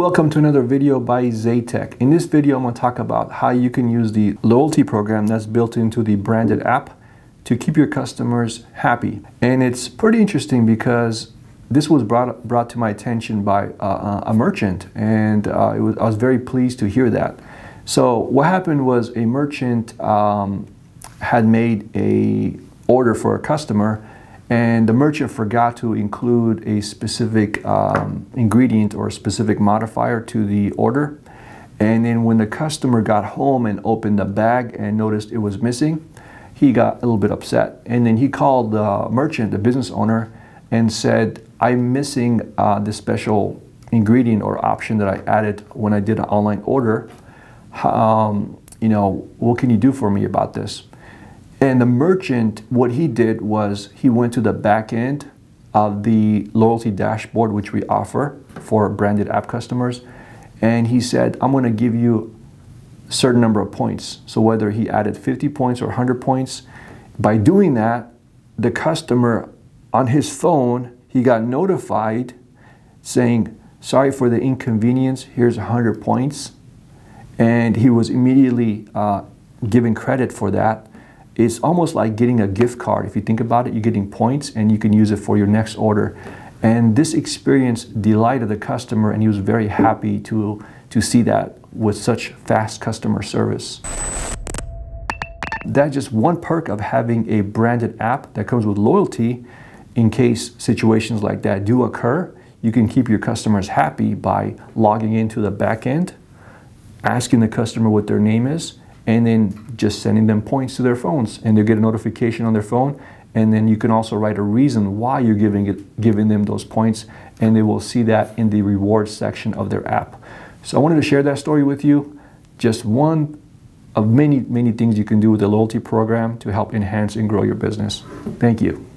welcome to another video by Zaytech. In this video, I'm going to talk about how you can use the loyalty program that's built into the branded app to keep your customers happy. And it's pretty interesting because this was brought to my attention by a merchant, and I was very pleased to hear that. So what happened was a merchant had made a order for a customer, and the merchant forgot to include a specific ingredient or a specific modifier to the order. And then when the customer got home and opened the bag and noticed it was missing, he got a little bit upset. And then he called the merchant, the business owner, and said, I'm missing this special ingredient or option that I added when I did an online order. What can you do for me about this? And the merchant, what he did was he went to the back end of the loyalty dashboard, which we offer for branded app customers. And he said, I'm going to give you a certain number of points. So whether he added 50 points or 100 points, by doing that, the customer on his phone, he got notified saying, sorry for the inconvenience, here's 100 points. And he was immediately given credit for that. It's almost like getting a gift card. If you think about it, you're getting points and you can use it for your next order. And this experience delighted the customer, and he was very happy to see that with such fast customer service. That's just one perk of having a branded app that comes with loyalty. In case situations like that do occur, you can keep your customers happy by logging into the back end, asking the customer what their name is, and then just sending them points to their phones, and they'll get a notification on their phone. And then you can also write a reason why you're giving them those points, and they will see that in the rewards section of their app. So I wanted to share that story with you. Just one of many, many things you can do with the loyalty program to help enhance and grow your business. Thank you.